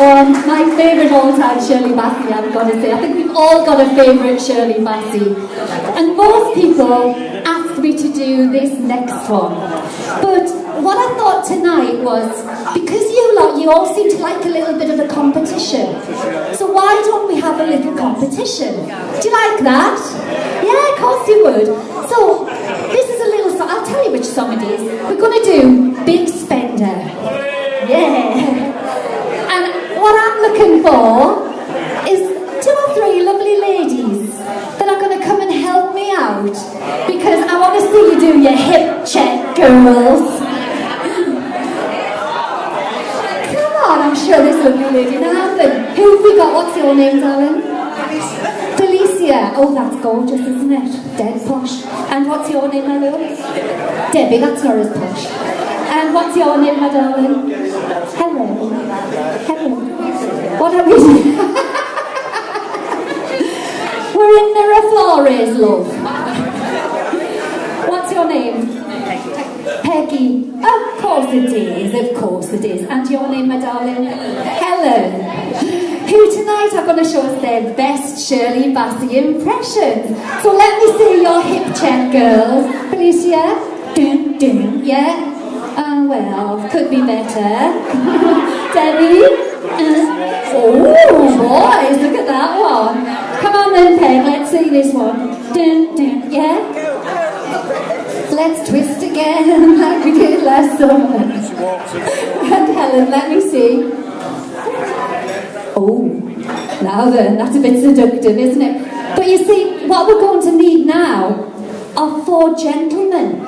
one. My favourite all-time Shirley Bassey, I've got to say. I think we've all got a favourite Shirley Bassey. And most people ask me to do this next one. But what I thought tonight was, because you all seem to like a little bit of a competition, so why don't we have a little competition? Do you like that? Yeah, of course you would. So, this is a little song. I'll tell you which song it is. We're going to do Big Spender. Yeah. And what I'm looking for is 2 or 3 lovely ladies that are going to come and help me out, because I want to see you do your hip check, girls. Come on, I'm sure this lovely lady now. Who have we got? What's your name, darling? Felicia. Oh, that's gorgeous, isn't it? Dead posh. And what's your name, my love? Debbie, that's not as posh. And what's your name, my darling? Hello. Hello. What are we doing? We're in Miraflores, love. What's your name? Peggy. Of course it is, of course it is. And your name, my darling? Helen. Who tonight are going to show us their best Shirley Bassey impressions. So let me see your hip check, girls. Felicia? Dun, dun, yeah? Well, could be better. Debbie? Oh, boys, look at that one. Come on then, Peg, let's see this one. Dun, dun, yeah? Let's twist again, like we did last summer. And Helen, let me see. Oh, now then, that's a bit seductive, isn't it? But you see, what we're going to need now are 4 gentlemen.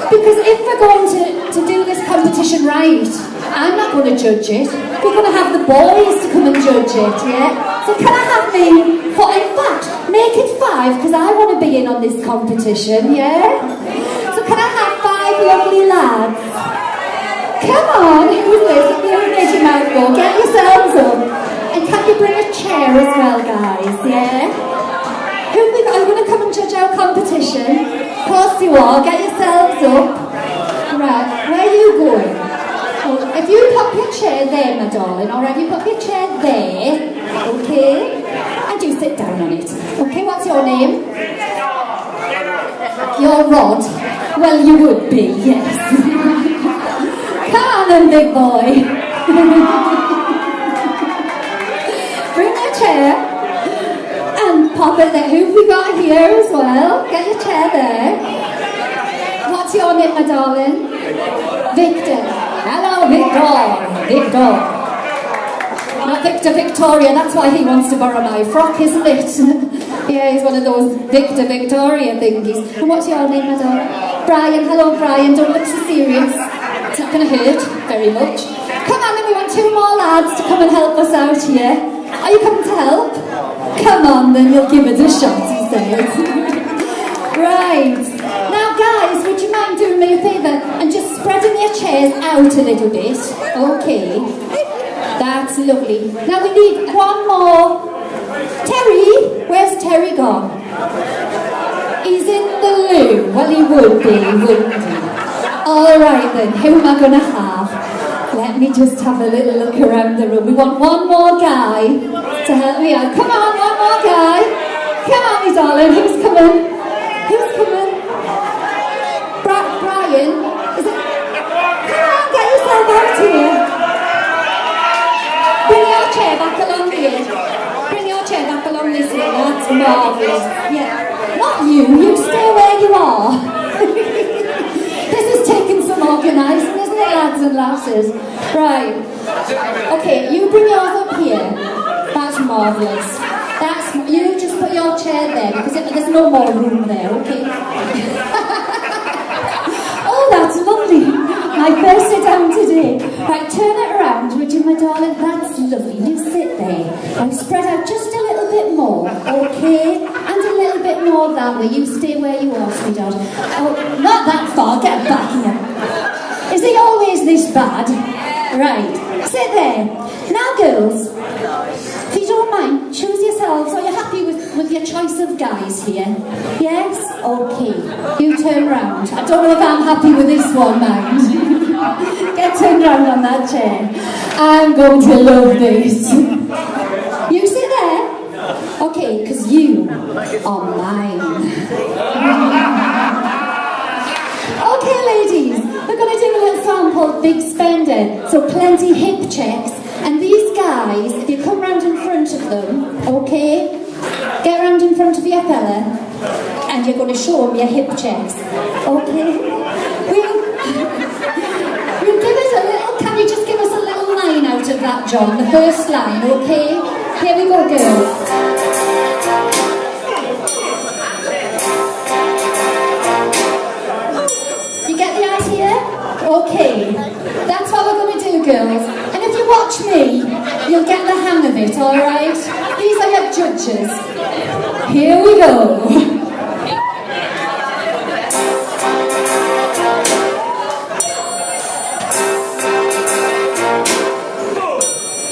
Because if we're going to do this competition right, I'm not going to judge it. We're going to have the boys to come and judge it, yeah? So can I have me, in fact, make it 5, because I want to be in on this competition, yeah? So can I have 5 lovely lads? Come on, who's this? You get your mouth full, get yourselves up. And can you bring a chair as well, guys, yeah? Who have we got? Are you going to come and judge our competition? Of course you are. Get yourselves up. Right, where are you going? Well, if you pop your chair there, my darling, alright, you pop your chair there, okay? And you sit down on it. Okay, what's your name? You're Rod. Well, you would be, yes. Come on then, big boy. Bring your chair. And pop it there. Who have we got here as well? Get your chair there. What's your name, my darling? Victor. Hello, Victor. Victor. Not Victor Victoria, that's why he wants to borrow my frock, isn't it? Yeah, he's one of those Victor Victoria thingies. And what's your name, my darling? Brian. Hello, Brian. Don't look so serious. It's not going to hurt very much. Come on, then we want 2 more lads to come and help us out here. Are you coming to help? Come on, then you'll give it a shot, he says. Right. Now, guys, would you mind doing me a favour and just spreading your chairs out a little bit? Okay. That's lovely. Now, we need 1 more. Terry? Where's Terry gone? He's in the loo. Well, he would be, wouldn't he? All right, then. Who am I going to have? Let me just have a little look around the room. We want 1 more guy to help me out. Come on, 1 more guy. Come on, me darling. Who's coming? Who's coming? Brian? Is it? Come on, get yourself out here. Bring your chair back along here. Bring your chair back along this way. That's marvellous. Yeah. Not you. You stay where you are. This is taking some organising, isn't it, lads and lasses? Right. Okay, you bring yours up here. That's marvellous. You just put your chair there, because there's no more room there, okay? Oh, that's lovely. My first sit down today. Right, turn it around, would you, my darling? That's lovely. You sit there. Now spread out just a little bit more, okay? And a little bit more that way. You stay where you are, sweetheart. Oh, not that far. Get back here. Is he always this bad? Right. Sit there. Now, girls, if you don't mind, choose yourselves. Are you happy with your choice? choice of guys here. Yes? Okay. You turn round. I don't know if I'm happy with this one, mind. Get turned round on that chair. I'm going to love this. You sit there. Okay, because you are mine. Okay, ladies. We're going to do a little song called Big Spender. So plenty hip checks. And these guys, if you come round in front of them, okay? Get round in front of your fella, and you're going to show them your hip checks, okay? We'll give us a little, can you just give us a little line out of that, John? The first line, okay? Here we go, girls. You get the idea? Okay. That's what we're going to do, girls. And if you watch me, you'll get the hang of it, alright? These are your judges. Here we go.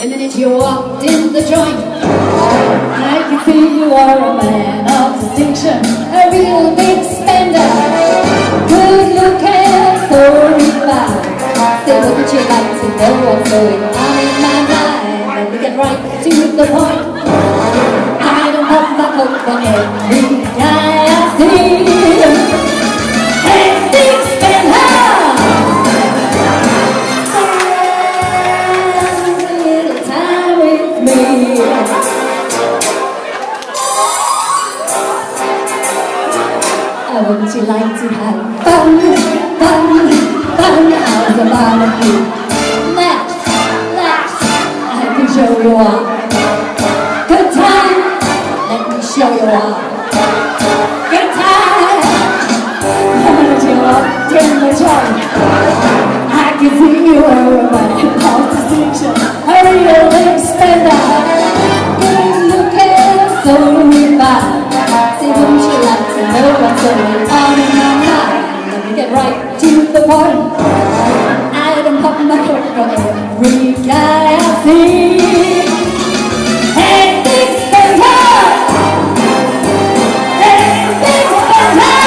The minute you walked in the joint, I can see you are a man of distinction, a real big spender, good looking, so refined. Say, wouldn't you like to know what's going on in my mind? Let me get right to the point. I don't have my coat for every guy I see. Hey, big spender! Spend a little time with me. Wouldn't you like to have fun, fun, fun? How's about a few? Let's, I can show you all. Good time, let me show you all. Good time, let you walk in the joint. I can see you are a man of distinction, a real big spender. Good looking, so refined. Say, wouldn't you like to know what's going on in my mind? Let me get right to the point. I don't pop my foot for every guy I see. Hey, big spender! Hey, big spender!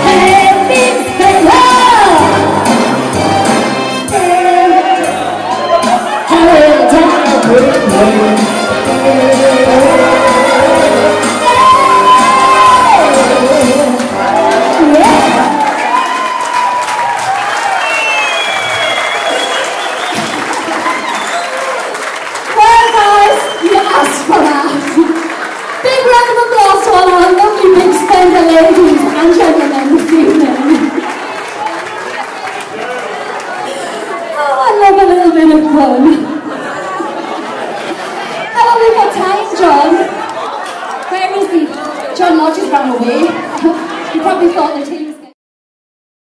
Hey, big spender! Have a little time with me. Ladies and gentlemen, this evening. Oh, I love a little bit of fun. How have we got time, John? Where is he? John Lodge has run away. He probably thought that he